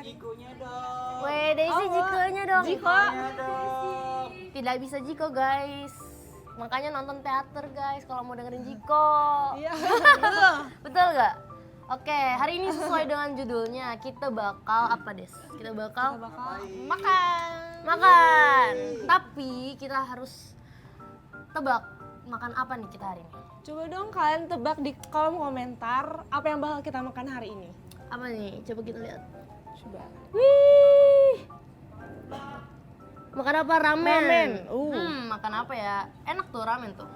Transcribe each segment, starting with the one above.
Jikonya dong. Weh, Daisy Jikonya dong. Jikonya dong. Tidak bisa Jiko guys. Makanya nonton teater guys kalau mau dengerin Jiko. Iya, betul. Betul nggak? Oke, hari ini sesuai dengan judulnya kita bakal apa Des? Kita bakal Makan. makan. Tapi kita harus tebak makan apa nih kita hari ini? Coba dong kalian tebak di kolom komentar apa yang bakal kita makan hari ini. Apa nih? Coba kita lihat. Coba. Wih. Makan apa? Ramen. Ramen. Makan apa ya? Enak tuh ramen tuh.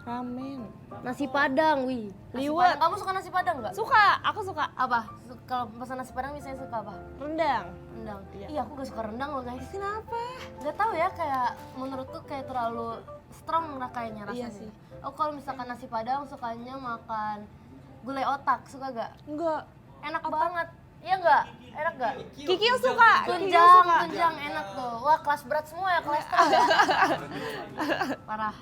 Ramen. Nasi Padang, wih. Nasi Liwet. Padang. Kamu suka nasi Padang nggak? Suka, aku suka. Apa? Kalau pesan nasi Padang misalnya suka apa? Rendang. Rendang. Iya. Iya, aku gak suka rendang loh guys. Kenapa? Gak tahu ya, kayak menurutku kayak terlalu strong lah kayaknya rasanya. Iya sih. Oh, kalau misalkan nasi Padang sukanya makan gulai otak, suka gak? Enggak. Enak banget. Iya nggak? Enak nggak? Kiki suka. Tunjang enak tuh. Wah, kelas berat semua ya, kolesterol ya. Parah.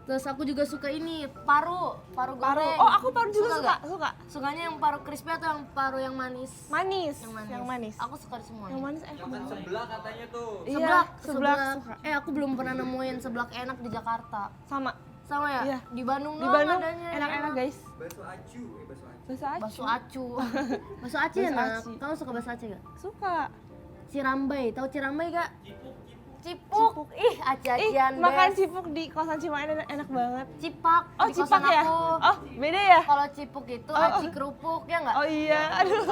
Terus aku juga suka ini, paru goreng. Oh, aku paru juga suka. nggak? Suka. Sukanya yang paru crispy atau yang paru yang manis? Manis. Yang manis. Aku suka semua. Yang manis Makan sebelah katanya tuh. Iya, seblak. suka. Aku belum pernah nemuin seblak enak di Jakarta. Sama. Sama ya? Iya. Di Bandung Di doang Bandung adanya. enak-enak guys. Bakso acu, Bakso aci. Bakso acu. Bakso aci Bakso enak. aci. Kamu suka bakso aci gak? Suka. Cirambai, tahu Cirambai gak? Cipuk. Ih, aci-acian Makan Bes. cipuk di kosan Cimahi enak banget. Cipak. Oh, di cipak kosan ya? aku. Oh, beda ya? Kalau cipuk itu aci kerupuk ya nggak? Oh iya, aduh.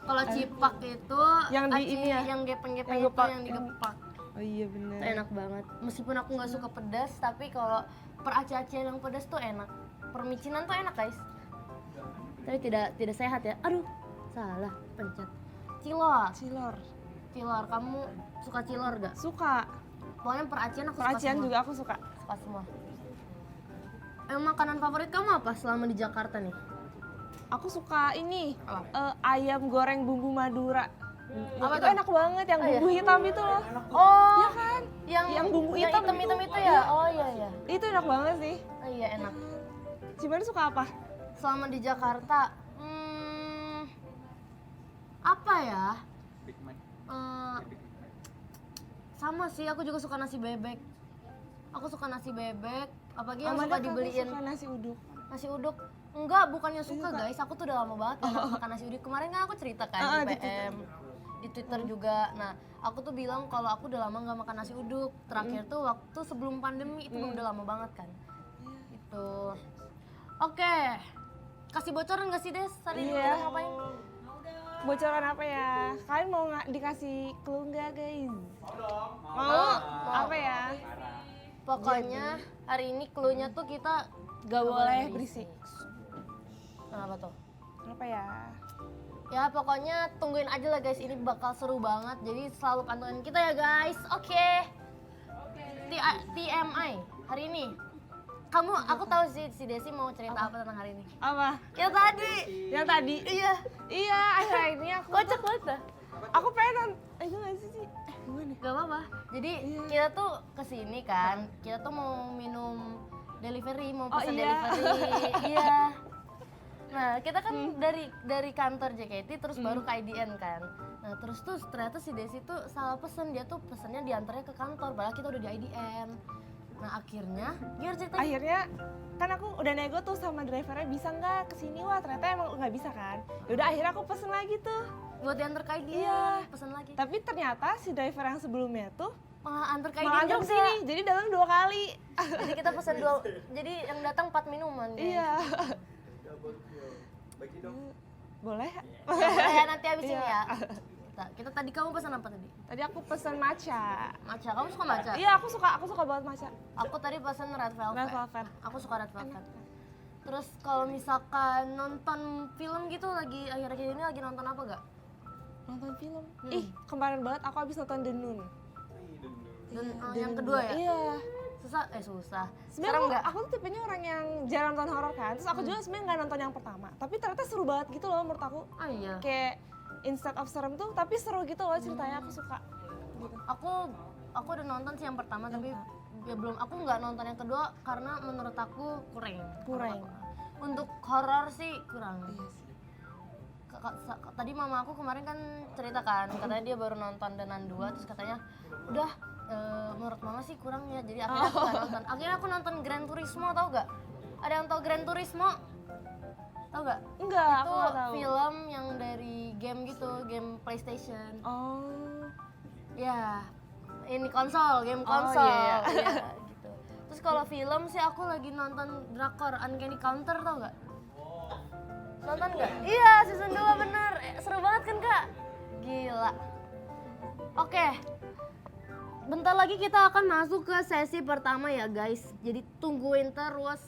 Kalau cipak itu Yang di aci ini ya? yang gepeng-gepeng Yang itu gepak. yang digepak. Oh iya bener. Itu enak banget. Meskipun aku nggak suka pedas, tapi kalau peraci-acian yang pedas tuh enak. Permicinan tuh enak guys. Tapi tidak sehat ya. Aduh, salah pencet. Cilor. Cilor, kamu suka cilor gak? Suka. Pokoknya peracian aku Peracian suka semua. juga aku suka. Suka semua. Makanan favorit kamu apa selama di Jakarta nih? Aku suka ini Apa? ayam goreng bumbu Madura. Apa Itu tuh? enak banget yang Oh, iya? bumbu hitam itu loh. Oh, Iya kan? Yang bumbu hitam hitam itu ya? Oh iya iya. Itu enak banget sih. Oh iya enak. Cimahi suka apa? Selama di Jakarta, apa ya? Big Mac. Sama sih, aku juga suka nasi bebek. Aku suka nasi bebek, apalagi yang Amanda suka dibeliin suka nasi uduk. nasi uduk. Enggak, bukannya suka guys, aku tuh udah lama banget kan makan nasi uduk. Kemarin kan aku cerita kan di di PM, di Twitter juga. Nah, aku tuh bilang kalau aku udah lama nggak makan nasi uduk. Terakhir tuh waktu sebelum pandemi, itu udah lama banget kan. Itu. Oke, kasih bocoran nggak sih Des? Hari ini Iya. kita ngapain? Bocoran apa ya? Kalian mau nggak dikasih clue nggak guys? Mau. Apa ya? Pokoknya hari ini clue-nya tuh kita Gak boleh berisik. Kenapa tuh? Apa ya? Ya pokoknya tungguin aja lah guys, ini bakal seru banget. Jadi selalu pantengin kita ya guys. Oke. TMI hari ini. Aku tahu sih si Desi mau cerita apa tentang hari ini. Apa? Ya tadi. Yang tadi? Iya. Iya, akhir ini aku Kocak banget dah. aku pengen itu nggak sih? Gimana? Gak apa-apa. Jadi Iya. kita tuh kesini kan. Kita tuh mau minum delivery, mau Oh, pesan iya. delivery. Iya. Nah, kita kan dari kantor JKT terus baru ke IDN kan. Nah, terus tuh ternyata si Desi tuh salah pesen, dia tuh pesennya diantarnya ke kantor, padahal kita udah di IDN. Nah, akhirnya gimana ceritanya? Akhirnya kan aku udah nego tuh sama drivernya bisa nggak kesini, wah ternyata emang nggak bisa kan. Yaudah akhirnya aku pesen lagi tuh. Buat diantar ke IDN, Iya. pesan lagi. Tapi ternyata si driver yang sebelumnya tuh Malah antar ke malah IDN antar juga. sini, jadi datang 2 kali. Jadi kita pesan 2, jadi yang datang 4 minuman. Guys. Iya. Bagi dong. Boleh? Boleh ya nanti habis ini Iya. ya. Kita tadi kamu pesan apa tadi? Tadi aku pesen matcha. Matcha, kamu suka matcha? Iya, aku suka banget matcha. Aku tadi pesan red velvet. Red velvet. Aku suka red velvet. Terus kalau misalkan nonton film gitu lagi akhir-akhir ini lagi nonton apa gak? Nonton film. Ih, kemarin banget aku habis nonton The Nun. Dan yang kedua ya? Iya. Susah. Sebenarnya Sekarang enggak? aku tuh tipenya orang yang jarang nonton horor kan. Terus aku juga sebenarnya nggak nonton yang pertama. Tapi ternyata seru banget gitu loh menurut aku. Oh iya. Kayak instead of serem tuh, tapi seru gitu loh ceritanya, aku suka. Gitu. Aku udah nonton sih yang pertama tapi ya belum, aku nggak nonton yang kedua karena menurut aku kurang. Kurang. Untuk horor sih kurang. Iya sih. tadi mama aku kemarin kan cerita kan, katanya dia baru nonton Danan 2, terus katanya udah menurut mama sih kurang ya, jadi akhirnya aku nggak nonton. Akhirnya aku nonton Gran Turismo, tau gak? Ada yang tau Gran Turismo? Tau gak? Enggak, aku Itu nggak tahu. film yang dari game gitu, game PlayStation. Oh. Ya, ini konsol, game Oh, konsol. iya, Iya, gitu. Terus kalau film sih aku lagi nonton drakor Uncanny Counter, tau gak? Nonton gak? Iya, season 2 bener. Seru banget kan kak? Gila. Oke. Bentar lagi kita akan masuk ke sesi pertama ya guys. Jadi tungguin terus.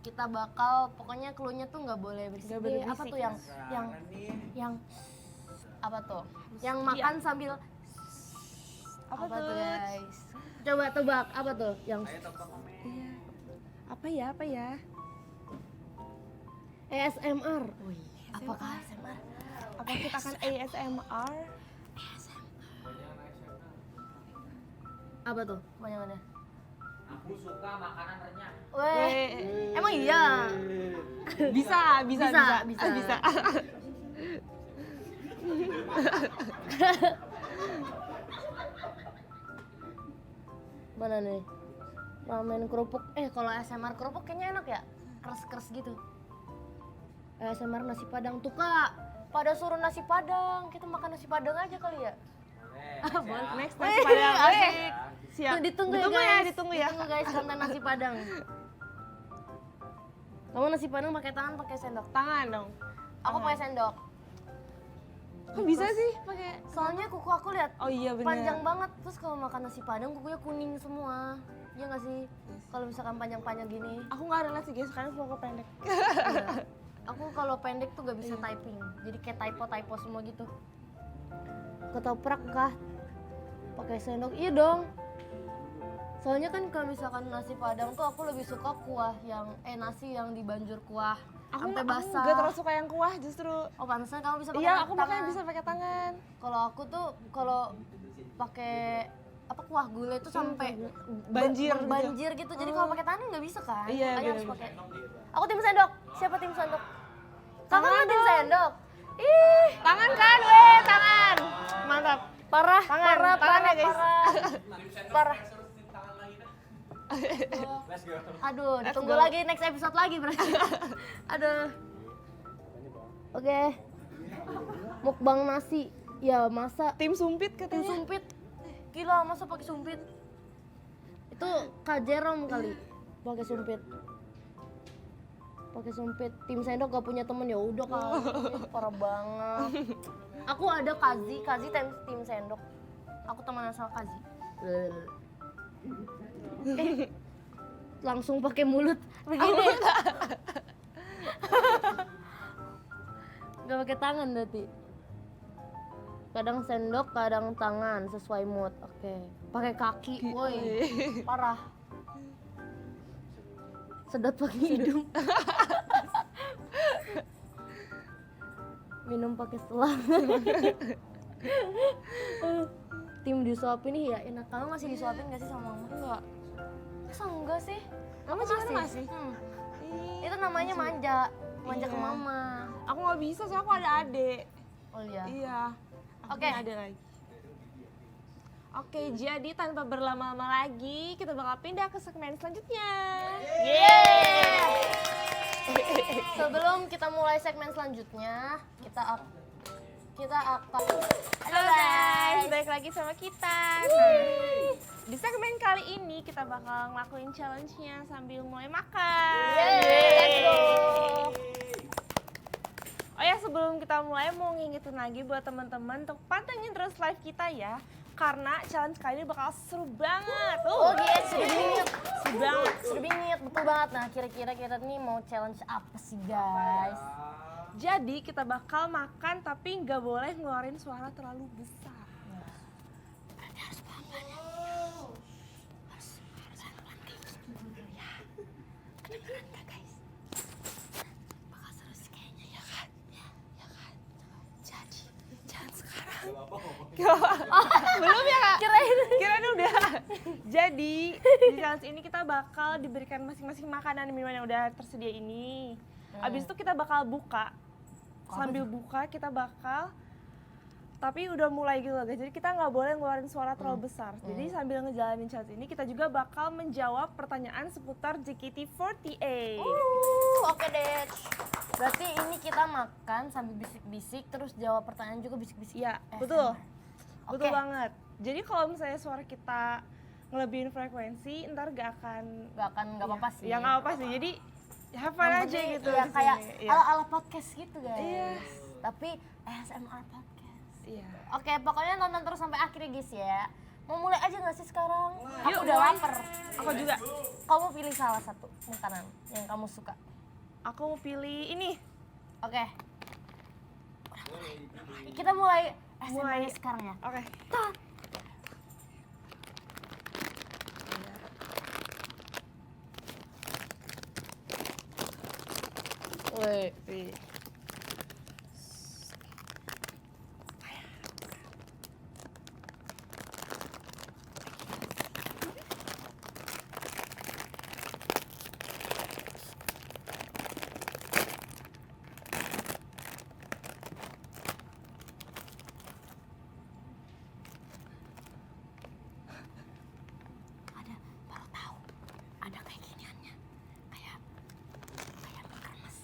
Kita bakal, pokoknya cluenya tuh nggak boleh berisik. Nggak boleh Apa berisik. tuh yang apa tuh? Yang Iya. makan sambil Apa tuh? guys? Coba tebak apa tuh? Yang Ayo tebak Ame. Iya. Apa ya? ASMR. Wih, apakah ASMR? Apa kita akan ASMR? Apa tuh? Kebanyakannya. Aku suka makanan renyah. Weh, emang iya? Bisa. Bisa. Mana nih? Ramen kerupuk. Kalau ASMR kerupuk kayaknya enak ya? Keras-keras gitu. ASMR nasi padang tuh kak. Pada suruh nasi padang. Kita makan nasi padang aja kali ya? Boleh. Next nasi padang. asik. Weh. Siap. Tuh, ditunggu ya, guys. ditunggu ya. Ditunggu guys konten nasi padang. Kamu nasi padang pakai tangan, pakai sendok? Tangan dong. Aku pakai sendok. Kok bisa sih pakai? Soalnya kuku aku lihat Oh iya benar. panjang banget. Terus kalau makan nasi padang kukunya kuning semua. Iya nggak sih? Kalau misalkan panjang-panjang gini. Aku nggak relasi guys, karena aku pendek. Iya. Aku kalau pendek tuh gak bisa typing. Jadi kayak typo semua gitu. Ketoprak kah? Pakai sendok? Iya dong. Soalnya kan kalau misalkan nasi padang tuh aku lebih suka kuah yang nasi yang dibanjur kuah sampai basah. Gak terlalu suka yang kuah justru. Oh pantesan kamu bisa pakai Iya, aku tangan. makanya bisa pakai tangan. Kalau aku tuh kalau pakai apa kuah gulai tuh sampai Banjir gitu. banjir gitu. Jadi kalau pakai tangan nggak bisa kan? Iya, Makanya harus bener. pakai. Aku tim sendok. Siapa tim sendok? Kakak Tangan mah tim dong. sendok. Ih, Tangan kan, weh, tangan. Mantap. parah, Tangan, parah, tangan ya, parah, guys. parah. Let's go. Aduh, Let's tunggu go. lagi next episode lagi berarti. Aduh. Oke. Mukbang nasi. Ya masa Tim sumpit tim katanya. sumpit. Gila, masa pakai sumpit? Itu Kak Jerome kali pakai sumpit. Pakai sumpit. Tim sendok gak punya temen ya udah kali. Parah banget. Aku ada Kazi tim sendok. Aku temenan sama Kazi. Langsung pakai mulut begini. Gak pakai tangan berarti. Kadang sendok, kadang tangan sesuai mood. Oke. Pakai kaki, woi. Parah. Sedot pakai hidung. Minum pakai selang. Tim disuapin nih ya enak. Kamu masih disuapin gak sih sama mama? Enggak. Masa enggak sih? Kamu juga masih? Itu namanya manja. Manja ke Iya. mama. Aku nggak bisa, soalnya aku ada adik. Oh iya. Iya. Aku Oke. punya adik lagi. Oke, jadi tanpa berlama-lama lagi, kita bakal pindah ke segmen selanjutnya. Yeay! Sebelum kita mulai segmen selanjutnya, kita akan Halo guys, balik lagi sama kita. Nah, di segmen kali ini kita bakal ngelakuin challenge-nya sambil mulai makan. Yeay, let's go. Oh ya, sebelum kita mulai mau ngingetin lagi buat teman-teman untuk pantengin terus live kita ya. Karena challenge kali ini bakal seru banget. Oh guys, seru bingit. Seru banget. Seru bingit, betul banget. Nah, kira-kira kita nih mau challenge apa sih guys? Jadi kita bakal makan tapi nggak boleh ngeluarin suara terlalu besar. Belum ya kak? Kirain udah. Jadi di challenge ini kita bakal diberikan masing-masing makanan dan minuman yang udah tersedia ini. Abis itu kita bakal buka sambil buka kita bakal, tapi udah mulai gitu loh guys. Jadi kita nggak boleh ngeluarin suara terlalu besar. Jadi sambil ngejalanin challenge ini kita juga bakal menjawab pertanyaan seputar JKT48. Oke deh. Berarti ini kita makan sambil bisik-bisik terus jawab pertanyaan juga bisik-bisik. Iya, ASMR. betul. Betul Oke. banget. Jadi kalau misalnya suara kita ngelebihin frekuensi, ntar gak akan Nggak apa-apa sih. Ya nggak apa sih. Jadi have fun Yang aja penting, gitu. ya, di kayak sini. Iya. ala-ala podcast gitu guys. Iya. Tapi ASMR podcast. Iya. Oke, pokoknya nonton terus sampai akhir ya guys ya. Mau mulai aja nggak sih sekarang? Aku Yuk, udah mulai. lapar. Aku juga. Kamu pilih salah satu makanan yang kamu suka. Aku mau pilih ini. Oke. Kita mulai ASMR Mulai. sekarang ya. Oke. Wih. Ada, baru tahu. Ada kayak giniannya. Kayak mie kremes.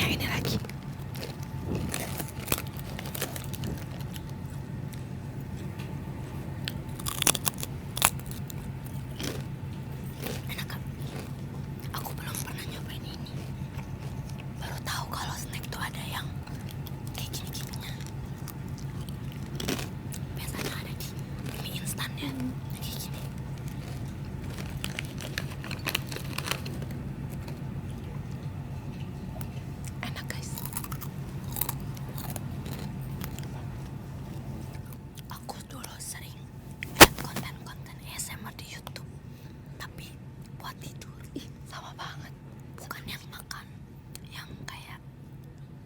yang ini lagi. Enak kan? Aku belum pernah nyobain ini. Baru tahu kalau snack tuh ada yang kayak gini-gininya. Biasanya ada di mie instan ya, kayak gini. Enak guys. Aku dulu sering lihat konten-konten ASMR di YouTube, tapi buat tidur. Ih, sama banget. Bukan yang makan, yang kayak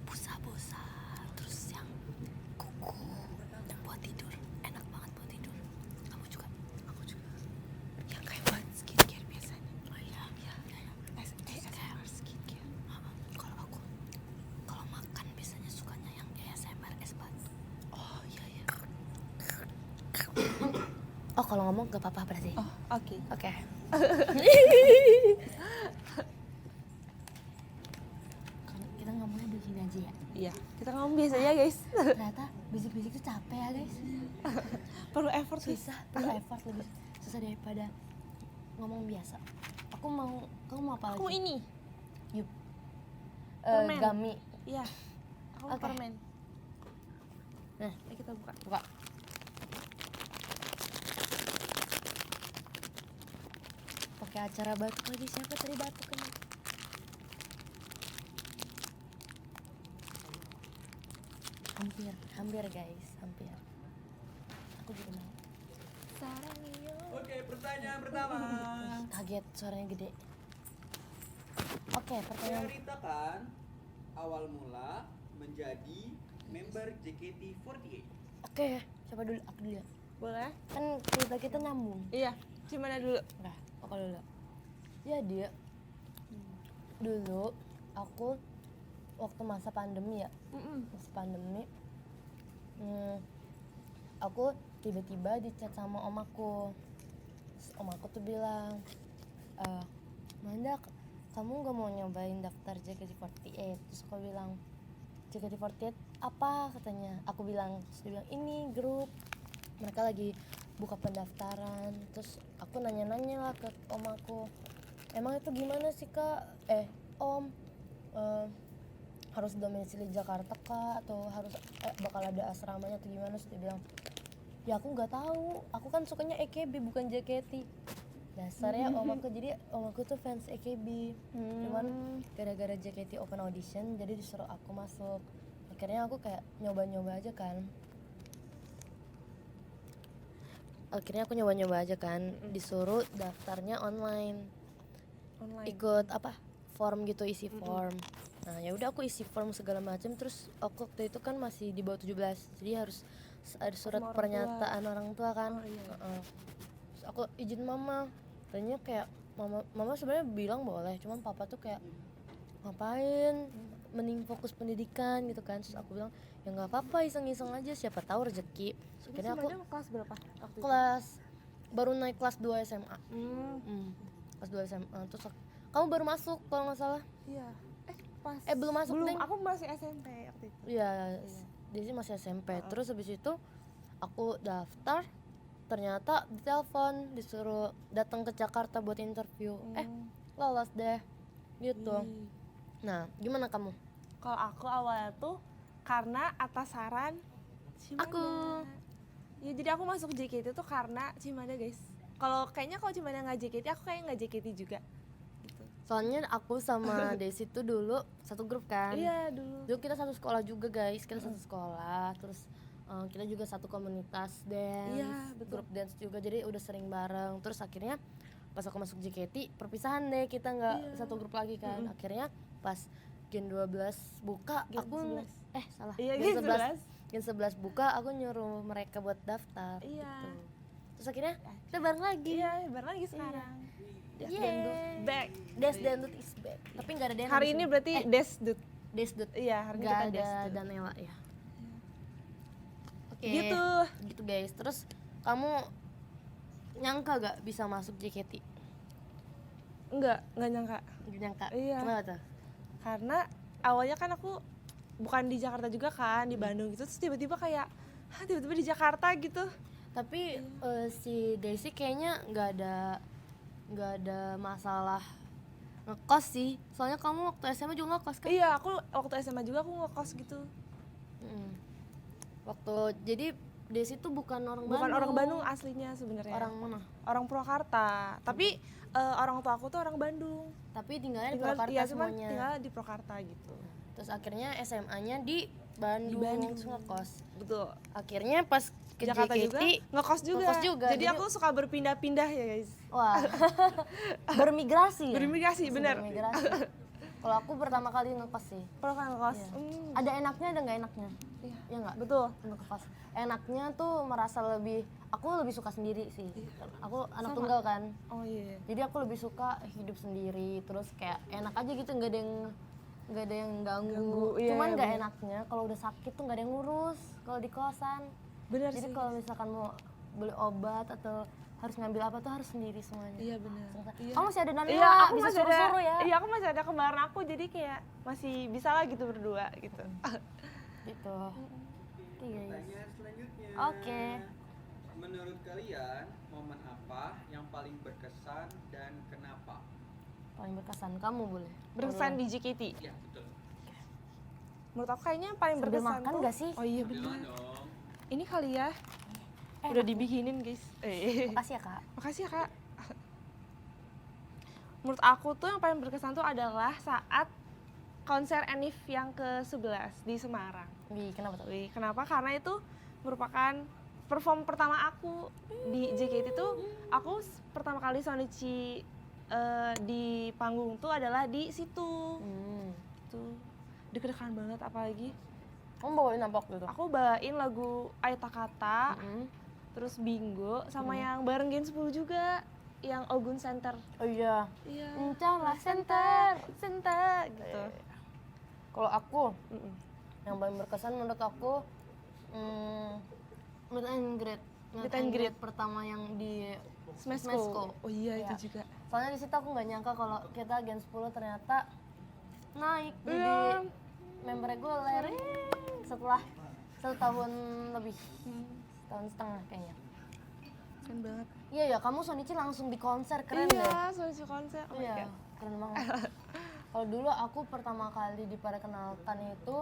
busa-busa, terus yang kuku, yang buat tidur. Enak banget buat tidur. Kamu juga? Aku juga. Yang kayak buat skincare biasanya. Oh iya. ASMR skincare. Kalau aku, kalau makan biasanya sukanya yang ASMR es batu. Oh iya ya. Oh, kalau ngomong gak apa-apa berarti. Oh oke. Oke. Kalau kita ngomongnya di sini aja ya. Iya. Kita ngomong biasa ya guys. Ternyata bisik-bisik itu capek ya guys. Perlu effort guys. Susah, perlu effort lebih susah daripada ngomong biasa. Kamu mau apa lagi? Aku ini. Yup. Permen. Gummy. Iya. Aku mau Oke. permen. Nah, Ayo kita buka. buka. Pakai acara batuk lagi, siapa tadi batuk ini? Hampir guys, hampir. Aku juga mau. Oke, pertanyaan pertama. Kaget, suaranya gede. Oke, pertanyaan. Ceritakan awal mula menjadi member JKT48. Oke, siapa dulu? Aku dulu ya. Boleh? Kan cerita kita nyambung. Iya. Gimana dulu? Nah, aku dulu. Jadi dulu aku waktu masa pandemi ya, masa pandemi, aku tiba-tiba di chat sama om aku. Terus om aku tuh bilang, Manda, kamu gak mau nyobain daftar JKT48? Terus aku bilang, JKT48 apa katanya? Aku bilang, terus dia bilang, ini grup, mereka lagi buka pendaftaran. Terus aku nanya-nanya lah ke om aku, emang itu gimana sih kak? Om, harus domisili Jakarta kak? Atau harus bakal ada asramanya atau gimana? Terus dia bilang, ya aku nggak tahu, aku kan sukanya AKB bukan JKT. Dasarnya om aku, jadi om aku tuh fans AKB, cuman gara-gara JKT open audition jadi disuruh aku masuk. Akhirnya aku kayak nyoba-nyoba aja kan. Disuruh daftarnya online. Ikut apa, form gitu, isi form. Nah ya udah aku isi form segala macam. Terus aku waktu itu kan masih di bawah 17, jadi harus ada surat Sama orang pernyataan orang tua kan. Oh, iya. Terus aku izin mama, tadinya kayak mama sebenarnya bilang boleh, cuman papa tuh kayak ngapain, mending fokus pendidikan gitu kan. Terus aku bilang ya nggak apa-apa, iseng-iseng aja, siapa tahu rezeki. Terus akhirnya aku kelas berapa? Waktu itu? baru naik kelas 2 SMA. Kelas 2 SMA. Terus kamu baru masuk kalau nggak salah. Iya. Pas. Belum masuk, Belum, Deng. aku masih SMP waktu itu. Iya, dia sih masih SMP. Terus habis itu aku daftar, ternyata ditelepon disuruh datang ke Jakarta buat interview. Lolos deh gitu. Nah, gimana kamu? Kalau aku awalnya tuh karena atas saran Cimanda. Aku. Ya jadi aku masuk JKT tuh karena Cimanda guys. Kalau Cimanda nggak JKT, aku kayaknya nggak JKT juga. Gitu. Soalnya aku sama Desi tuh dulu satu grup kan. Iya dulu. Dulu kita satu sekolah juga guys, kita satu sekolah. Terus kita juga satu komunitas dance, Iya, betul. grup dance juga, jadi udah sering bareng. Terus akhirnya pas aku masuk JKT perpisahan deh, kita nggak satu grup lagi kan. Akhirnya pas Gen 12 buka, Gen aku 11. salah. Iya, Gen Gen 11. Gen 11 buka, aku nyuruh mereka buat daftar. Iya. Gitu. Terus akhirnya kita bareng lagi. Iya, baru lagi sekarang. Yeay. Back. Des Dangdut is back. Tapi nggak ada Dance Hari di ini sini. berarti Desdut. Desdut. Iya, hari ini Nggak kita ada Desdut. Danela ya. Oke. Gitu. Guys. Terus kamu nyangka gak bisa masuk JKT? Enggak nyangka. Nggak nyangka. Iya. Kenapa tuh? Karena awalnya kan aku bukan di Jakarta juga kan, di Bandung gitu, terus tiba-tiba kayak tiba-tiba di Jakarta gitu. Tapi si Daisy kayaknya nggak ada masalah ngekos sih. Soalnya kamu waktu SMA juga ngekos kan? Iya, aku waktu SMA juga aku ngekos gitu. Mm. Jadi Daisy tuh bukan orang Bukan Bandung. orang Bandung aslinya sebenarnya. Orang mana? Orang Purwakarta. Tapi orang tua aku tuh orang Bandung. Tapi tinggalnya di Purwakarta Iya, cuman semuanya. tinggal di Purwakarta gitu. Terus akhirnya SMA-nya di Bandung, terus ngekos. Betul. Akhirnya pas ke Jakarta JKT juga ngekos juga. ngekos juga. Jadi aku suka berpindah-pindah ya guys. wah bermigrasi ya? Bermigrasi, Masih benar. bermigrasi. Kalau aku pertama kali ngekos sih. Kalau kan ngekos. Iya. Ada enaknya ada nggak enaknya? Iya. Ya nggak? Betul. Untuk ngekos. Enaknya tuh merasa aku lebih suka sendiri sih. Aku anak Sama. tunggal kan. Oh iya. Jadi aku lebih suka hidup sendiri, terus kayak enak aja gitu, nggak ada yang ganggu. Ganggu, iya, Cuman nggak bener. enaknya kalau udah sakit tuh nggak ada yang ngurus kalau di kosan. Benar Jadi sih. kalau misalkan mau beli obat atau harus ngambil apa tuh harus sendiri semuanya. Iya benar. Iya. Kamu masih ada Nanda, Iya, aku bisa masih ada. suruh-suruh ya. Iya, aku masih ada kembaran aku, jadi kayak masih bisa lah gitu berdua gitu. Gitu. Iya, iya. Pertanyaan selanjutnya. Oke. Menurut kalian, momen apa yang paling berkesan dan kenapa? Paling berkesan kamu boleh. Berkesan di JKT. Ya, betul. Menurut aku kayaknya yang paling Sambil berkesan makan tuh. nggak sih? Oh iya Bilang benar. dong. Ini kali ya. Eh, Udah dibikinin guys. Makasih ya kak. Makasih ya kak. Menurut aku tuh yang paling berkesan tuh adalah saat konser Enif yang ke-11 di Semarang. Wih, kenapa tuh? Wih, kenapa? Karena itu merupakan perform pertama aku di JKT tuh. Aku pertama kali Sonichi di panggung tuh adalah di situ. Tuh deg-degan banget, apalagi Kamu bawain apa waktu itu? aku bawain lagu Aita Kata, Mm. terus Bingo, sama yang bareng Gen 10 juga, yang Ogun Center. Oh iya. Iya. Encalah center. Center gitu. Kalau aku Mm-mm. yang paling berkesan menurut aku meet and greet. Meet and greet. Pertama yang di Smesco. Smesco. Oh iya, Iya. itu juga. Soalnya di situ aku nggak nyangka kalau kita Gen 10 ternyata naik Iya. jadi member reguler setelah 1 tahun lebih, 1 tahun setengah kayaknya. Keren banget. Iya ya, kamu Sonichi langsung di konser, keren deh. Iya, Sonichi konser. Oh my Iya, God. keren banget. Kalau dulu aku pertama kali diperkenalkan itu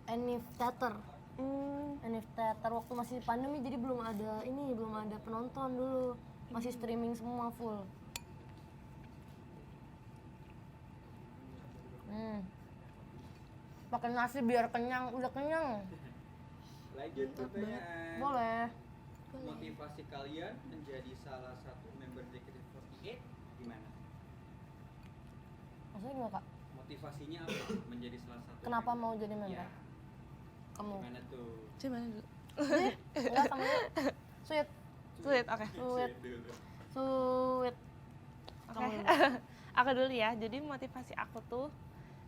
Enif Theater. Enif Theater waktu masih pandemi, jadi belum ada penonton dulu. Masih streaming semua full. Pakai nasi biar kenyang, udah kenyang. Lanjut pertanyaan. Boleh. Motivasi kalian menjadi salah satu member JKT48 gimana? Maksudnya gimana kak? Motivasinya apa menjadi salah satu? Kenapa member? mau jadi member? Ya, Kamu? gimana tuh? Coba dulu. Enggak, kamu sweet. Sweet, oke. Sweet. Dulu. Sweet. Oke. Kamu dulu. Aku dulu ya. Jadi motivasi aku tuh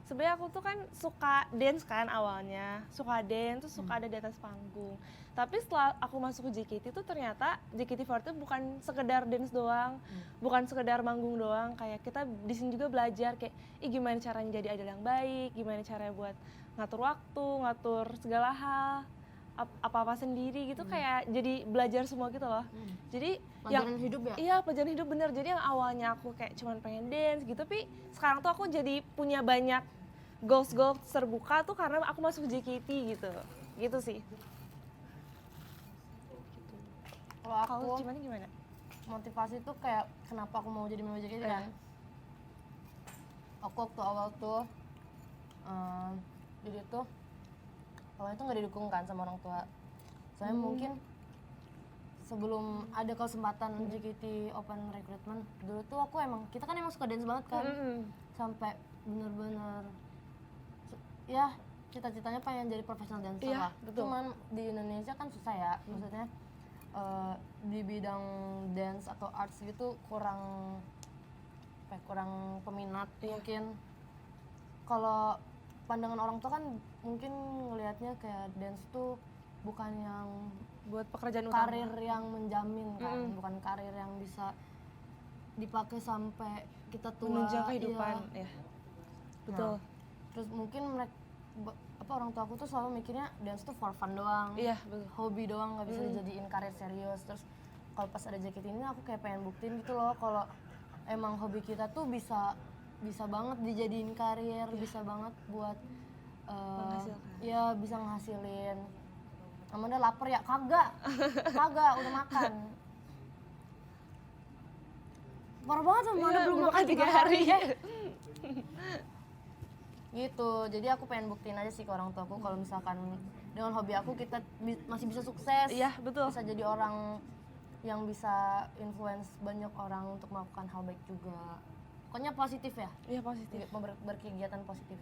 sebenarnya aku tuh kan suka dance kan awalnya. Suka dance, tuh suka ada di atas panggung. Tapi setelah aku masuk ke JKT tuh ternyata JKT48 bukan sekedar dance doang, bukan sekedar manggung doang. Kayak kita di sini juga belajar kayak gimana caranya jadi idol yang baik, gimana caranya buat ngatur waktu, ngatur segala hal, apa-apa sendiri gitu, kayak jadi belajar semua gitu loh. Jadi Pelajaran hidup ya? iya, pelajaran hidup bener. Jadi yang awalnya aku kayak cuman pengen dance gitu, tapi sekarang tuh aku jadi punya banyak goals terbuka tuh karena aku masuk JKT gitu. Gitu sih. Kalau aku Kalau gimana? motivasi tuh kayak kenapa aku mau jadi member JKT kan? Aku waktu awal tuh jadi tuh awalnya tuh nggak didukung kan sama orang tua. Soalnya mungkin sebelum ada kesempatan JKT Open Recruitment dulu tuh kita kan emang suka dance banget kan, sampai bener-bener ya cita-citanya pengen jadi profesional dancer Iya, lah. betul. Cuman di Indonesia kan susah ya, maksudnya di bidang dance atau arts gitu kurang peminat mungkin. Kalau pandangan orang tua kan mungkin ngelihatnya kayak dance tuh bukan yang Buat pekerjaan utama. karir yang menjamin kan, bukan karir yang bisa dipakai sampai kita tua. Menunjang kehidupan, Iya. ya. Betul. Terus mungkin mereka orang tua aku tuh selalu mikirnya dance tuh for fun doang, Iya, betul. hobi doang, nggak bisa dijadiin karir serius. Terus kalau pas ada JKT ini aku kayak pengen buktiin gitu loh kalau emang hobi kita tuh bisa banget dijadiin karir, bisa banget buat Menghasilkan. ya bisa ngehasilin. Amanda lapar ya? Kagak udah makan. Parah banget sama Amanda belum makan 3 hari. Gitu, jadi aku pengen buktiin aja sih ke orang tuaku kalau misalkan dengan hobi aku kita masih bisa sukses. Iya, betul. Bisa jadi orang yang bisa influence banyak orang untuk melakukan hal baik juga. Pokoknya positif ya, Iya, positif. berkegiatan positif.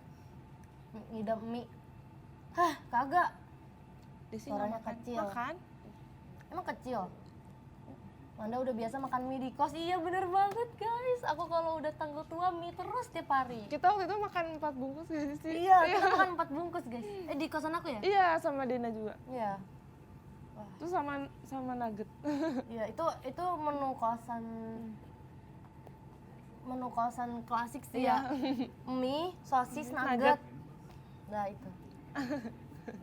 Ngidam mie, hah kagak, Di sini suaranya makan. kecil. Makan? Emang kecil? Anda udah biasa makan mie di kos, iya bener banget guys. Aku kalau udah tanggal tua mie terus tiap hari. Kita waktu itu makan 4 bungkus gak sih? Iya, kita makan 4 bungkus guys. Di kosan aku ya? Iya, sama Dena juga. Iya. Terus sama nugget. Iya, itu menu kosan klasik sih ya. Mie, sosis, nugget. Nah, itu.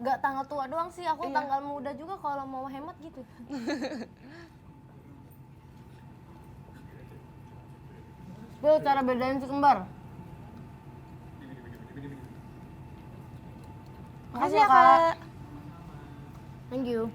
Gak tanggal tua doang sih, aku tanggal muda juga kalau mau hemat gitu. Bil, cara bedain si kembar. Makasih ya, Kak. Thank you.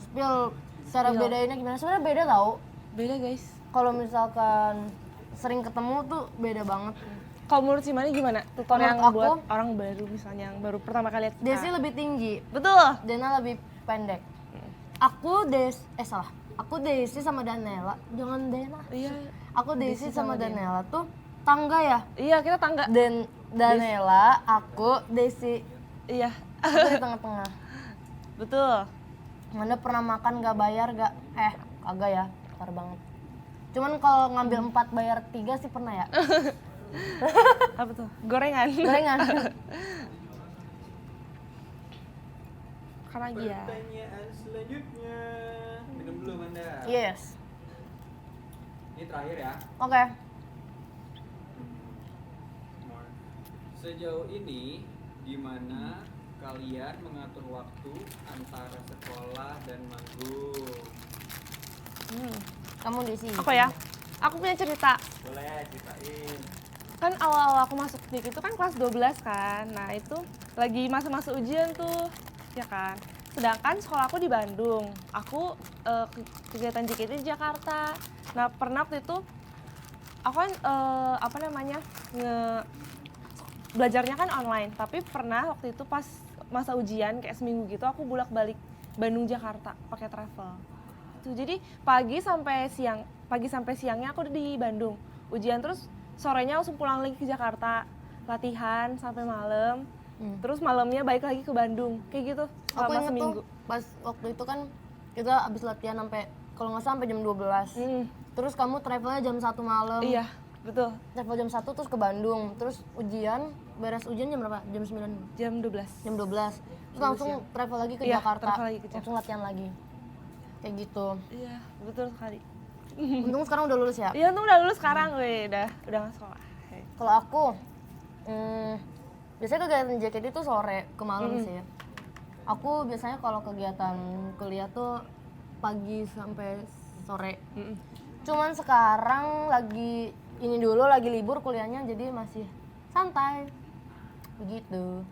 Spill cara bedainnya gimana? Sebenarnya beda tau. Beda guys. Kalau misalkan sering ketemu tuh beda banget. Kalau menurut si Mani gimana? Tutorial Menurut yang aku, buat orang baru misalnya yang baru pertama kali lihat kita. Desi lebih tinggi, Betul. Dena lebih pendek. Aku Desi sama Danella. Jangan Dena. Iya. Aku Desi sama Danella tuh tangga ya. Iya, kita tangga. Dan Danella, aku, Desi. Iya. Aku di tengah-tengah. Betul. Mana pernah makan gak bayar gak? Kagak ya, parah banget. Cuman kalau ngambil 4 bayar 3 sih pernah ya. Apa tuh? Gorengan. Gorengan. Karena dia. Pertanyaan selanjutnya. Minum dulu Amanda. Yes. Ini terakhir ya. Oke. Sejauh ini gimana kalian mengatur waktu antara sekolah dan manggung? Kamu Desi. Aku ya. Aku punya cerita. Boleh ceritain. Kan awal-awal aku masuk JKT itu kan kelas 12 kan. Nah, itu lagi masa-masa ujian tuh. Ya kan. Sedangkan sekolah aku di Bandung. Aku kegiatan JKT di Jakarta. Nah, pernah waktu itu aku kan belajarnya kan online, tapi pernah waktu itu pas masa ujian kayak seminggu gitu aku bolak-balik Bandung Jakarta pakai travel. Tuh, jadi pagi sampai siangnya aku di Bandung. Ujian terus sorenya langsung pulang lagi ke Jakarta. Latihan sampai malam. Terus malamnya balik lagi ke Bandung. Kayak gitu Aku selama inget seminggu. tuh pas waktu itu kan kita abis latihan sampai kalau nggak salah sampai jam 12. Terus kamu travelnya jam 1 malam. Iya, betul. Travel jam 1 terus ke Bandung. Terus beres ujian jam berapa? Jam 9. Jam 12. Jam 12. Terus langsung travel lagi ke Iya, Jakarta. travel lagi ke Jakarta. Langsung latihan lagi. Kayak gitu. Iya, betul sekali. Untung sekarang udah lulus ya. Iya, tuh udah lulus sekarang, udah nggak sekolah. Kalau aku biasanya kegiatan JKT itu sore ke malam sih. Aku biasanya kalau kegiatan kuliah tuh pagi sampai sore. Cuman sekarang lagi libur kuliahnya jadi masih santai. Begitu.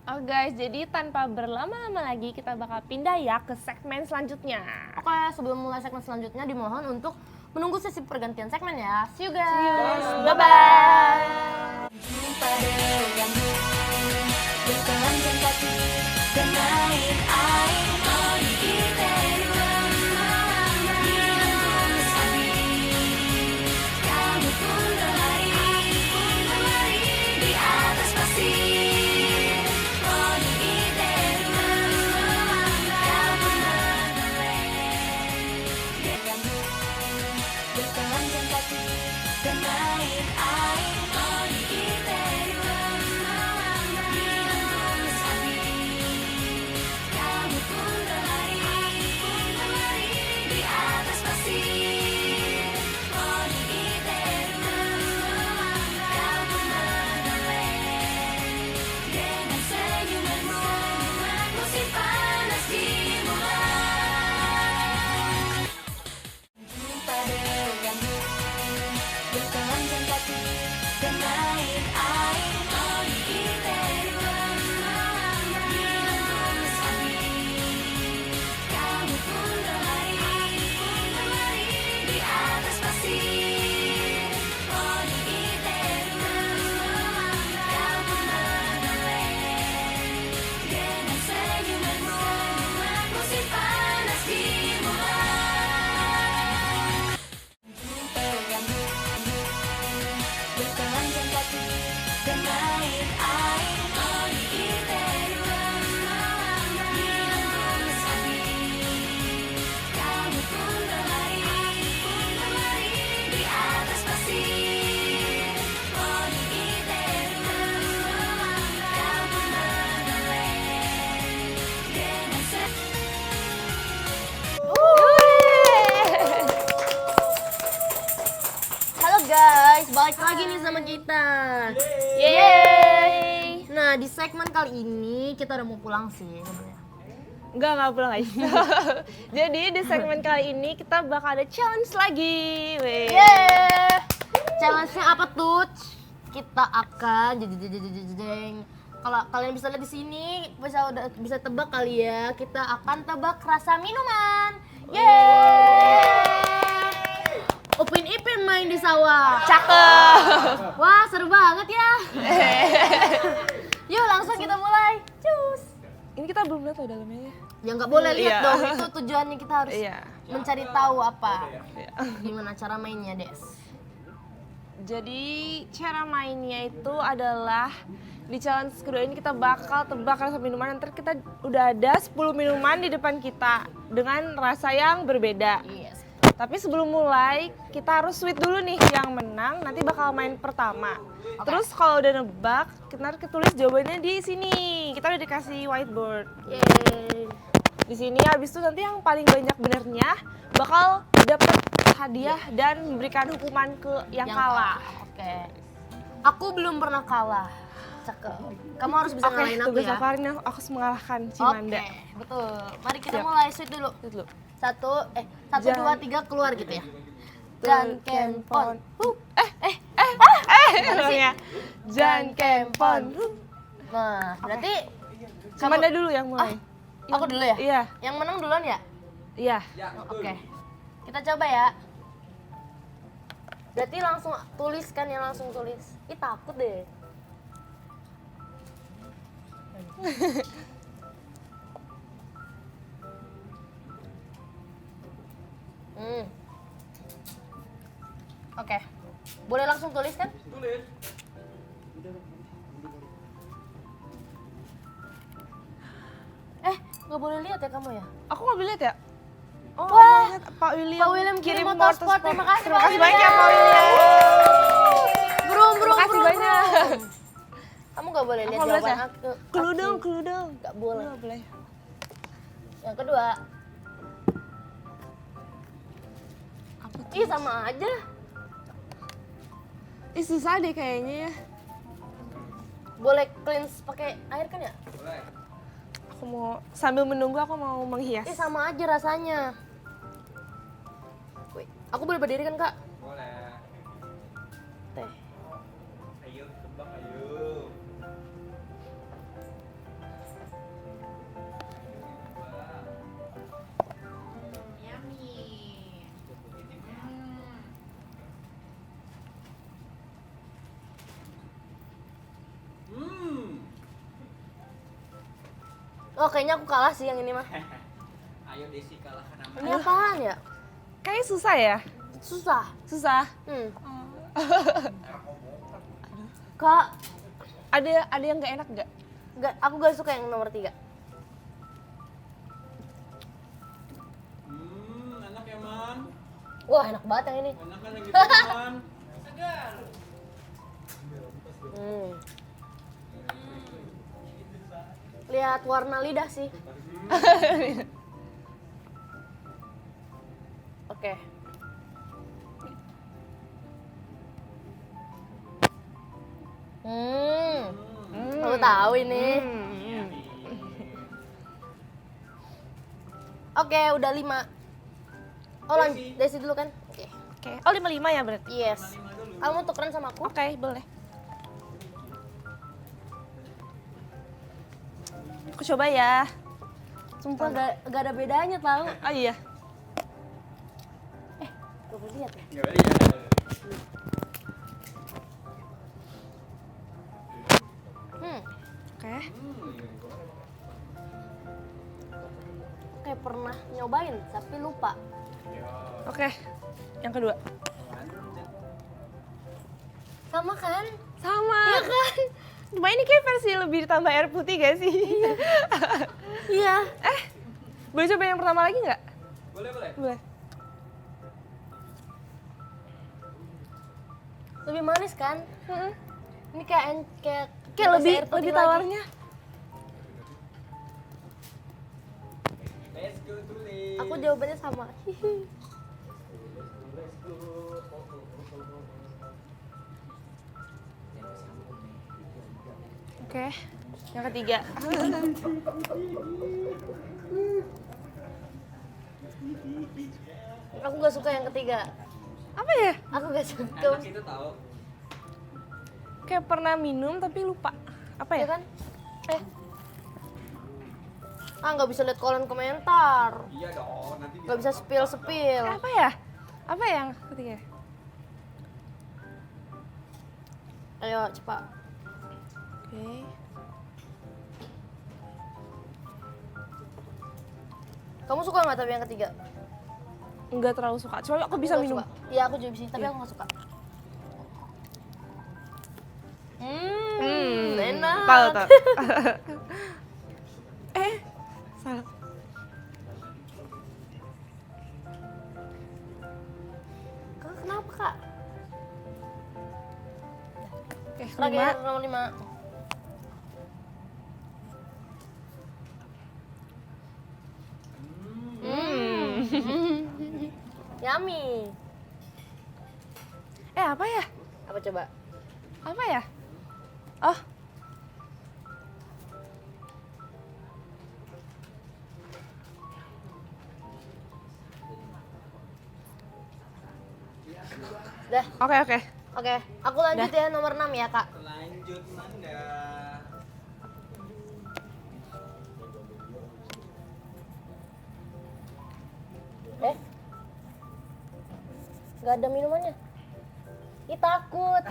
Oh guys, jadi tanpa berlama-lama lagi kita bakal pindah ya ke segmen selanjutnya. Oke, sebelum mulai segmen selanjutnya dimohon untuk menunggu sesi pergantian segmen ya. See you guys. Bye-bye. Jumpa denganmu, bertelanjang kaki dan naik air. Oh di kita dua, minum sapi. Kamu pun berlari di atas pasir. Oh di kita dua, kau pun menoleh. Denganmu, bertelanjang kaki dan naik air. Oh di kita dua, minum sapi. Kamu pun berlari di atas pasir. Oh di kita dua, kau pun Bermain air mau diireru Dihembus habis Kamu pun berlari Di atas pasir Mau diireru Kau pun menoleh Dengan Halo guys, balik lagi nih sama kita. Yeay. Nah, di segmen kali ini kita udah mau pulang sih sebenarnya. Enggak pulang guys. Jadi di segmen kali ini kita bakal ada challenge lagi. Weh. Yeay. Challenge-nya apa tuh? Kita akan kalau kalian bisa lihat di sini, bisa tebak kali ya. Kita akan tebak rasa minuman. Yeay. Upin Ipin main di sawah. Cakep. Wah, seru banget ya. Yuk langsung kita mulai. Cus. Ini kita belum lihat loh dalamnya ya. Ya nggak boleh lihat Iya. dong. Itu tujuannya kita harus Iya. mencari tahu apa. Iya. Gimana cara mainnya, Des? Jadi cara mainnya itu adalah di challenge kedua ini kita bakal tebak rasa minuman. Nanti kita udah ada 10 minuman di depan kita dengan rasa yang berbeda. Yes. Tapi sebelum mulai kita harus sweet dulu nih, yang menang nanti bakal main pertama. Terus kalau udah nebak, kita tulis jawabannya di sini. Kita udah dikasih whiteboard. Yeay. Di sini habis itu nanti yang paling banyak benernya bakal dapat hadiah dan memberikan hukuman ke yang kalah. Oke. Aku belum pernah kalah. Cakep. Kamu harus bisa Oke, ngalahin aku tugas ya. Safarin aku harus mengalahkan Oke, Cimanda. betul. Mari kita Siap. mulai sweet dulu. Sweet dulu. Satu, Jan- 2, 3 keluar gitu ya. Dan kempon. Namanya Jan Kempon. Nah, berarti Cimanda dulu yang mulai. aku dulu ya? Iya, Yang menang duluan ya? iya. Ya, betul. Oke. Kita coba ya. Berarti langsung tuliskan ya, langsung tulis. Ih, takut deh. Oke. Boleh langsung tulis kan? Tulis. Nggak boleh lihat ya kamu ya? Aku nggak boleh lihat ya? Oh, Wah, lihat Pak William. Pak William kirim motorsport. Terima kasih, Terima Pak kasih banyak ya William. Pak William. Brum, Terima kasih banyak. Kamu nggak boleh Aku lihat nggak boleh jawaban ya? aku. Clue dong, clue dong. Nggak boleh. Nggak boleh. Yang kedua. Apa tuh? Ih, sama aja. Ih, susah deh kayaknya ya. Boleh cleanse pakai air kan ya? Boleh. Aku mau sambil menunggu aku mau menghias. Ih, sama aja rasanya. Wih, aku boleh berdiri kan, Kak? Boleh. Teh. Ayo, tebak ayo. Oh, kayaknya aku kalah sih yang ini mah. Ayo Desi kalahkan nama. Ini apaan ya? Kayaknya susah ya? Susah. Susah. Kak, Ada yang nggak enak nggak? aku gak suka yang nomor 3. Enak ya man. Wah, enak banget yang ini. Enak kan yang gitu man. Segar. Lihat warna lidah sih. Oke. Aku tahu ini. Oke, udah 5. Oh, lanjut Desi dulu kan? Oke. Oke. Oh, 55 ya berarti? Yes. Kamu tukeran sama aku? Oke, boleh. Aku coba ya. Sumpah gak ada bedanya tahu. Oh iya. Gak boleh lihat ya. Nggak boleh ya. Oke. Kayak pernah nyobain tapi lupa. Oke. Yang kedua. Sama kan? Sama. Iya kan? Cuma ini kayak versi lebih ditambah air putih gak sih? Iya. Boleh coba yang pertama lagi nggak? Boleh, boleh. Boleh. Lebih manis kan? Mm-mm. Ini kayak Kayak dikasih air putih lebih lagi. tawarnya. Let's go tulis. Aku jawabannya sama. Let's go. Oke, yang ketiga. Aku gak suka yang ketiga. Apa ya? Aku gak suka. Enak itu tahu. Kayak pernah minum tapi lupa. Apa Ya ya? kan? Nggak bisa lihat kolom komentar. Iya dong, nanti Nggak bisa spill. Apa ya? Apa yang ketiga? Ayo cepat. Oke. Kamu suka nggak tapi yang ketiga? Enggak terlalu suka. Cuma aku bisa nggak minum. suka. Iya aku juga bisa, tapi Iya. aku nggak suka. Enak. Tahu tahu. Salah. Kak, kenapa kak? Oke, Terakhir 5. nomor 5. Yummy. Apa ya? Apa coba? Apa ya? Oh, Dah, oke oke. oke. Aku lanjut ya nomor 6 ya kak. lanjut Manda. Gak ada minumannya. Ih takut.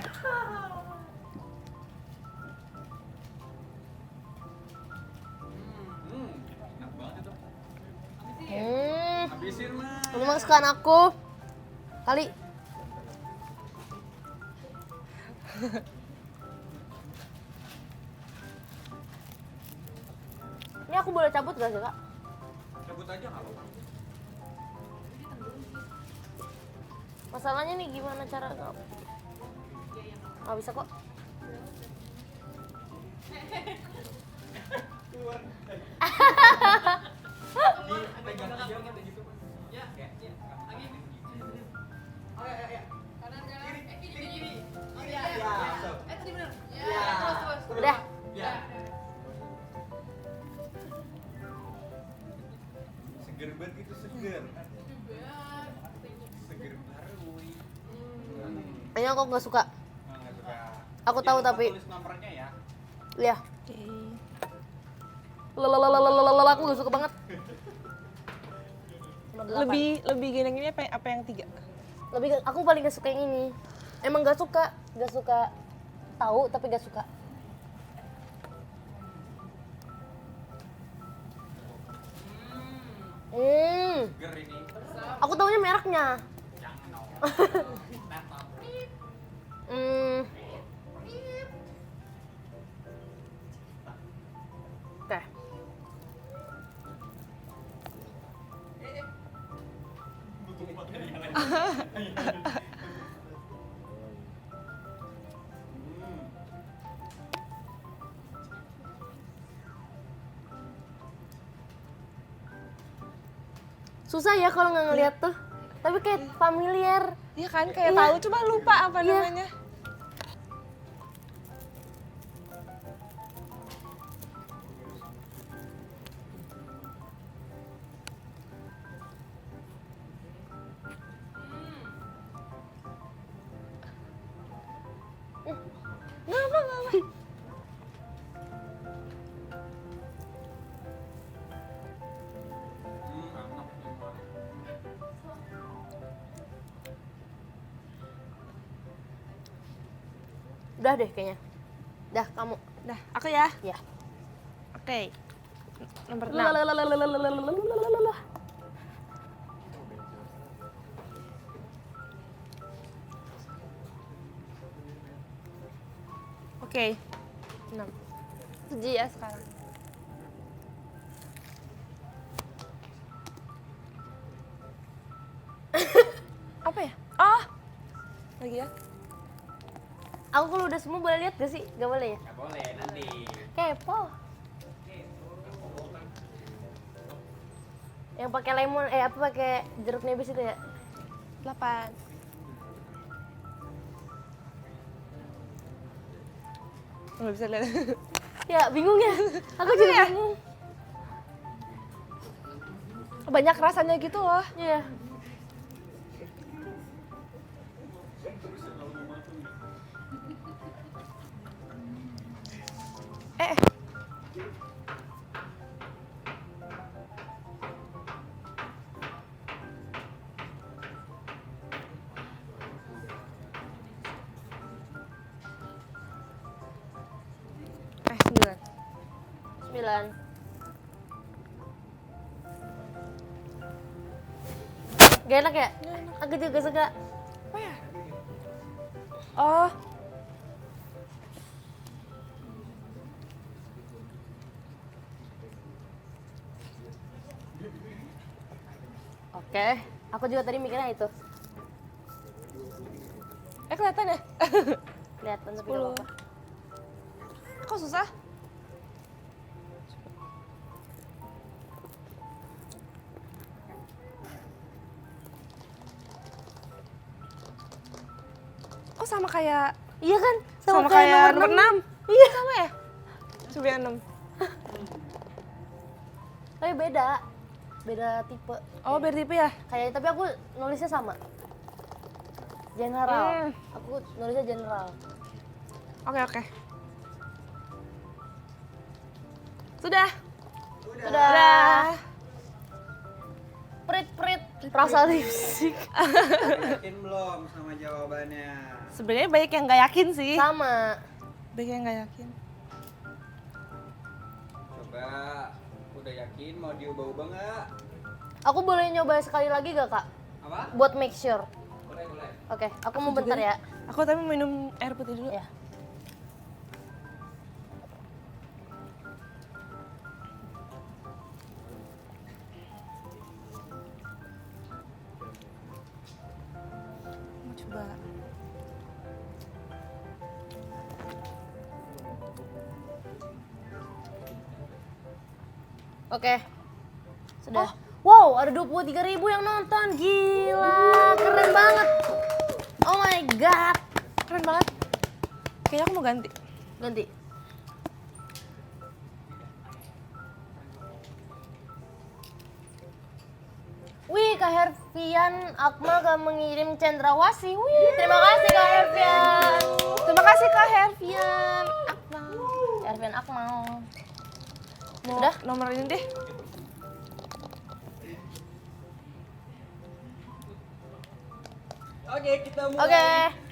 Enak banget itu. Habisin mah. Memang kesukaan aku. Kali. Ini aku boleh cabut gak sih kak? Cabut aja nggak apa-apa. Masalahnya nih gimana cara nggak bisa kok. Dipegang aja gitu gitu. Ya, ya, ya. Lagi. Oh ya, ya, ya. Kanan, kiri. Oh iya, iya. Tadi benar. Ya. Terus. Udah. Ya. Seger banget gitu, seger. Seger baru. Ini aku nggak suka. Nggak suka. Aku tahu Jangan lupa tapi. tulis nomornya ya. Iya. Oke. Lalalalalalala, aku gak suka banget. Nomor 8. Lebih gini ini apa yang 3? Aku paling gak suka yang ini. Emang gak suka tahu tapi gak suka. Seger ini. Aku taunya mereknya. Jangan dong. Laptop. Oke. Susah ya kalau nggak ngeliat tuh. Tapi kayak familiar. Iya kan kayak Iya. tahu cuma lupa apa Iya. namanya. Nggak apa. Enak. Udah deh kayaknya. Dah kamu. Dah, aku ya. Ya. Oke. Nomor 6. Lalalalalalalalalalalalala. Oke. 6. 7 ya sekarang. Apa ya? Oh, lagi ya? Aku kalau udah semua boleh lihat gak sih? Gak boleh ya? Nggak boleh nanti. Kepo. Yang pakai lemon, apa pakai jeruk nipis itu ya? 8. Nggak bisa lihat. Ya bingung ya. Aku juga bingung. Banyak rasanya gitu loh. Iya. Eh. Eh, 9. 9. Gak enak ya? Aku juga suka. Apa ya? Oh. Oke, aku juga tadi mikirnya itu. Kelihatan ya? Kelihatan tapi 10. gak apa-apa. Kok susah? Oh sama kayak Iya kan? sama kayak nomor 6. Iya sama ya? Coba yang 6. Tapi beda. Beda tipe. Oh beda tipe ya? Kayak tapi aku nulisnya sama. General. Hmm. Aku nulisnya general. Oke oke. Sudah. Sudah. Prit rasa lipstick. Yakin belum sama jawabannya? Sebenarnya banyak yang nggak yakin sih. Sama. Banyak yang nggak yakin. Coba udah yakin mau diubah-ubah nggak? Aku boleh nyoba sekali lagi gak kak? Apa? Buat make sure. Boleh. Oke, aku mau bentar ya. Aku tapi minum air putih dulu. Ya. Mau coba. Oke. Sudah. Wow, ada 23.000 yang nonton. Gila, keren banget. Oh my god. Keren banget. Kayaknya aku mau ganti. Ganti. Wih, Kak Herfian Akmal gak mengirim cendrawasih. Wih, terima kasih Kak Herfian. Terima kasih Kak Herfian. Akmal. Herfian Akmal. Mau Udah? nomor ini deh. Oke, kita mulai. Oke,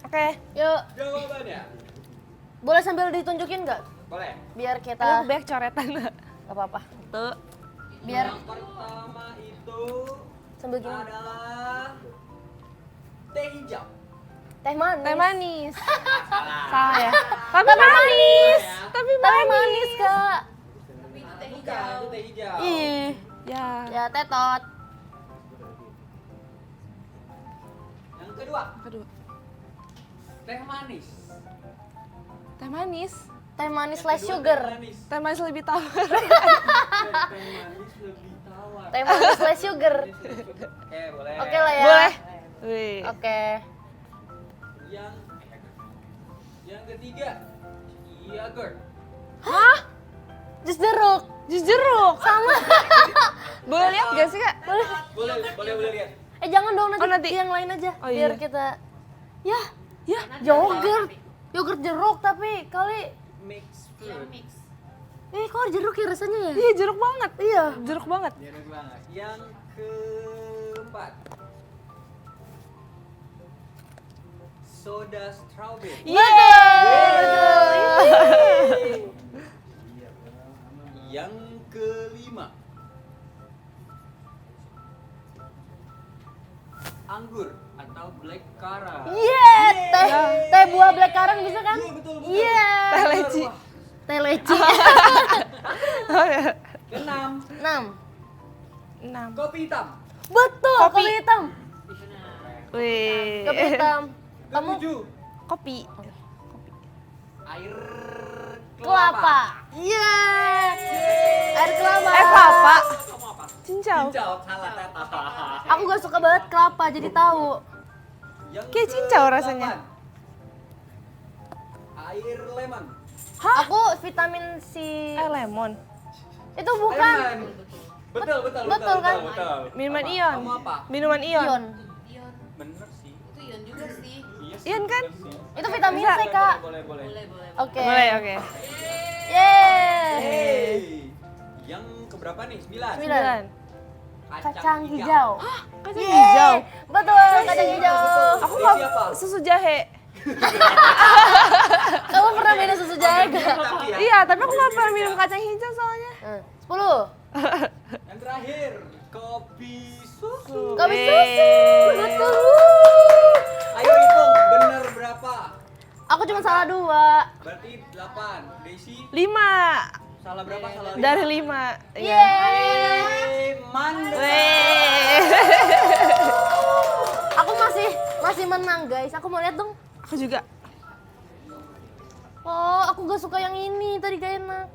Oke. yuk. Jawabannya. Boleh sambil ditunjukin nggak? Boleh. Biar Aku kita banyak coretan. nggak apa-apa. Tuh. Biar Yang pertama itu sambil gini. adalah teh hijau. Teh manis. Teh manis. Salah. Salah ya. Tapi manis. Tapi Tapi manis. manis kak. Bukan, itu teh hijau. Ih, Ya. ya tetot. Yang kedua, Aduh. teh manis. Teh manis. Teh manis Yang less kedua, sugar. Teh manis. Teh manis lebih tawar. Teh manis lebih tawar. Teh manis less sugar. Oke, boleh. Oke lah ya. Boleh. Wih. Oke. Yang ketiga, yogurt. Hah? Jus jeruk. Jus jeruk. Sama. Boleh lihat gak sih kak? Boleh lihat. Jangan dong nanti, Oh, nanti. yang lain aja. Oh, Biar iya. kita. Ya, Ya. yogurt. Yogurt jeruk tapi kali. Mix fruit. Kok ada jeruk ya rasanya ya? Iya jeruk banget. Iya. Jeruk banget. Jeruk banget. Yang keempat, soda strawberry. Yang kelima, anggur atau black currant. Teh buah blackcurrant bisa kan? Iya, betul. Iya. Teh leci. Wah, Teh leci. Keenam, 6. 6. kopi hitam. Betul, Kopi. kopi hitam. Wih. Kopi hitam. Kamu Ketujuh, Kopi. air kelapa. Iya. Air kelapa. Kelapa. Kamu apa? Cincau. Cincau, salah teta. Aku gak suka banget kelapa, jadi tahu. Yang Kayak cincau rasanya. ke-8, air lemon. Aku vitamin C. Lemon. Itu bukan. Lemon. Betul, betul, Betul, kan? betul. Minuman Apa? ion. Kamu apa? Minuman ion. Ion. Bener sih. Itu Ion juga sih. Iya sih, Ion kan? bener sih. Itu vitamin Bisa. C, Kak. Boleh. Oke. Boleh, oke. Yeay. Hey. Yang keberapa nih? 9. 9. 9. Kacang hijau. Kacang Yeay. hijau. Betul, kacang hijau. Aku Desi nggak apa? susu jahe. Kamu pernah minum susu jahe gak? Tapi ya. Iya, tapi aku nggak pernah minum kacang hijau soalnya. 10. Yang terakhir, kopi susu. Kopi susu. Betul. Ayo hitung, bener berapa? Aku cuma salah 2. Berarti 8. Desi 5 salah berapa? Salah 5. dari 5. Yeay. Mantap. Aku masih menang, guys. Aku mau lihat dong. Aku juga. Oh, aku gak suka yang ini. Tadi gak enak.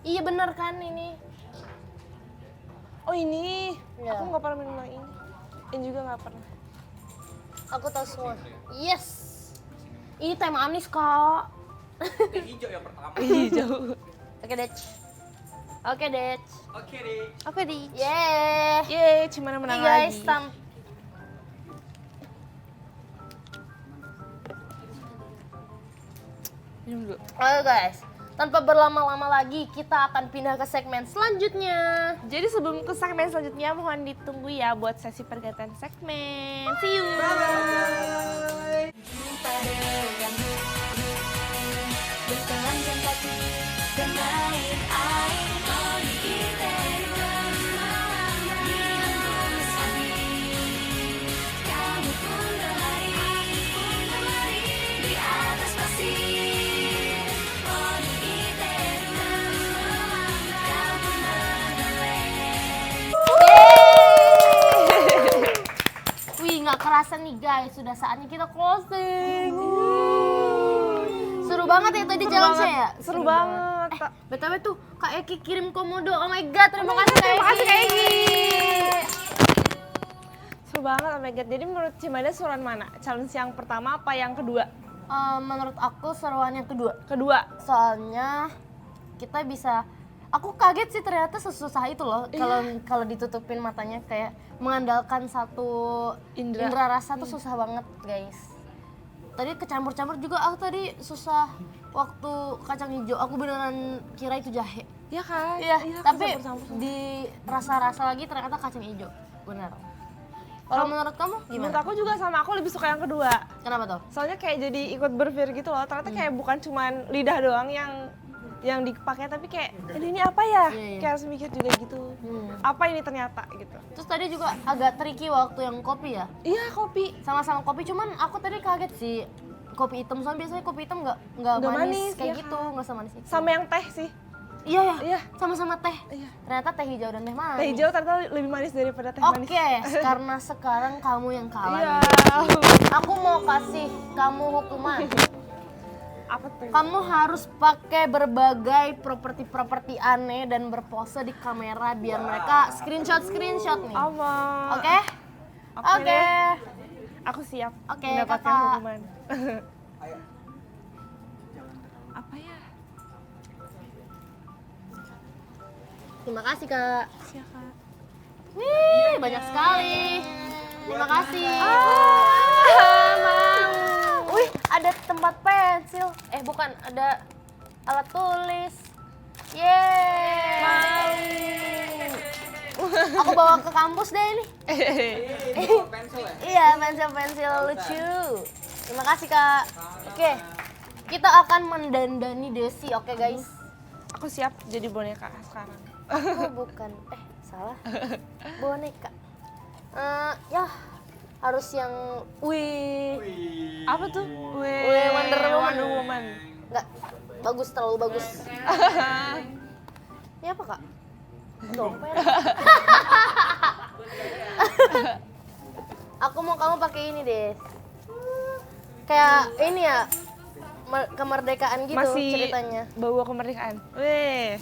Iya bener kan ini. Oh ini. Iya. Aku nggak pernah minum yang ini. Ini juga nggak pernah. Aku tahu semua. Yes. Ini teh manis, Kak. Teh hijau yang pertama. Hijau. Oke, Dech. Oke, Dech. Oke deh. Oke di. Yeay. Yeay, Cimana Nih menang guys, lagi. Minum dulu. Oke guys, tanpa berlama-lama lagi kita akan pindah ke segmen selanjutnya. Jadi sebelum ke segmen selanjutnya mohon ditunggu ya buat sesi pergantian segmen. See you. Bertelanjang kaki dan naik air mau diiringi Minum sambil kamu pun berlari di atas pasir mau diiringi kamu meneleh. Wih, nggak kerasa nih guys, sudah saatnya kita closing. Seru banget ya tadi challenge-nya ya? Seru banget. BTW tuh Kak Eki kirim komodo. Oh my god, terima kasih Kak Eki. Terima kasih Kak Eki. Seru banget, oh my god. Jadi menurut Cimada seruan mana? Challenge yang pertama apa yang kedua? Menurut aku seruan yang kedua. Kedua. Soalnya kita bisa, aku kaget sih ternyata sesusah itu loh kalau ditutupin matanya, kayak mengandalkan satu Indra. indra rasa tuh susah banget guys. Tadi kecampur-campur juga, aku tadi susah waktu kacang hijau, aku beneran kira itu jahe. Iya kan? Iya, tapi campur-campur. di rasa-rasa lagi ternyata kacang hijau, bener. Kalau menurut kamu Menurut gimana? aku juga sama, aku lebih suka yang kedua. Kenapa tuh? Soalnya kayak jadi ikut berpikir gitu loh, ternyata kayak bukan cuman lidah doang yang dipakai, tapi kayak ini apa ya? Iya, iya. Kayak harus mikir juga gitu. Hmm. Apa ini ternyata gitu. Terus tadi juga agak tricky waktu yang kopi ya. Iya, kopi. Sama-sama kopi, cuman aku tadi kaget sih kopi hitam, soalnya biasanya kopi hitam nggak Nggak manis, manis, kayak iya gitu, kan? nggak semanis itu. Sama yang teh sih. Iya ya, Iya. sama-sama teh. Iya. Ternyata teh hijau dan teh manis. Teh hijau ternyata lebih manis daripada teh Oke, manis. karena sekarang kamu yang kalah. Iya. nih. Aku mau kasih kamu hukuman. Apa tuh? Kamu harus pakai berbagai properti-properti aneh dan berpose di kamera biar mereka screenshot nih. Apa? Oke? Oke. deh. Aku siap Oke, mendapatkan Kakak. hukuman. Apa ya? Terima kasih, Kak. Siapa? Wih, banyak sekali. Terima kasih. Mau. Wih, ada tempat pensil. Bukan, ada alat tulis. Yeay. Aku bawa ke kampus deh ini. Pensil ya? Iya, pensil-pensil lucu. Terima kasih, Kak. Oke, kita akan mendandani Desi, oke guys? Aku siap jadi boneka sekarang. Aku bukan, salah. Boneka. Ya, harus yang, wih. Apa tuh? Wih, Wonder Woman. aman. Enggak, bagus, terlalu bagus. Ini apa kak? Dompet. Aku mau kamu pakai ini deh. Kayak ini ya, kemerdekaan gitu Masih ceritanya. bawa kemerdekaan. Weh.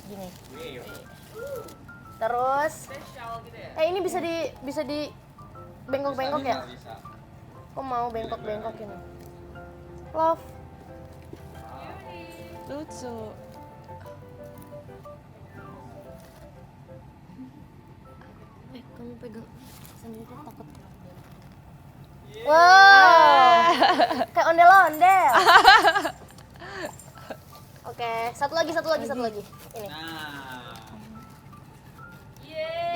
Gini. Terus, ini bisa di bengkok-bengkok ya? Kok mau bengkok-bengkok ini? Love. Lucu. Kamu pegang sendiri takut. Wow, kayak ondel-ondel. Oke, satu lagi. Ini.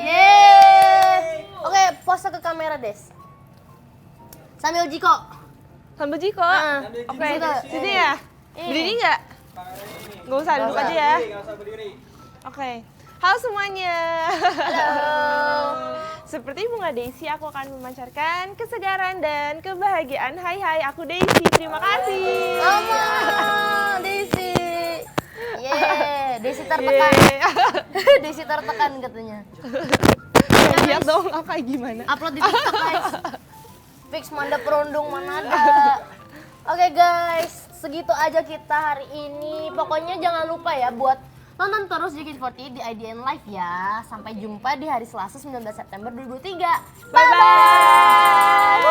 Yeay. Oke, pose ke kamera, Des. Sambil jiko. Sambil Jiko. Oke, Jiko. sini ya. Ini. Berdiri nggak? Nggak usah, duduk aja ya. Oke. Halo semuanya. Halo. Seperti bunga Daisy, aku akan memancarkan kesegaran dan kebahagiaan. Hai, aku Daisy. Terima kasih. Mama, Desi. Yeay, Desi tertekan. Yeay. Desi tertekan katanya. Lihat dong, apa gimana? Upload di TikTok, guys. Fix manda perundung mana ada. Oke guys, segitu aja kita hari ini. Pokoknya jangan lupa ya buat nonton terus JKT48 di IDN Live ya. Sampai jumpa di hari Selasa 19 September 2023. Bye-bye.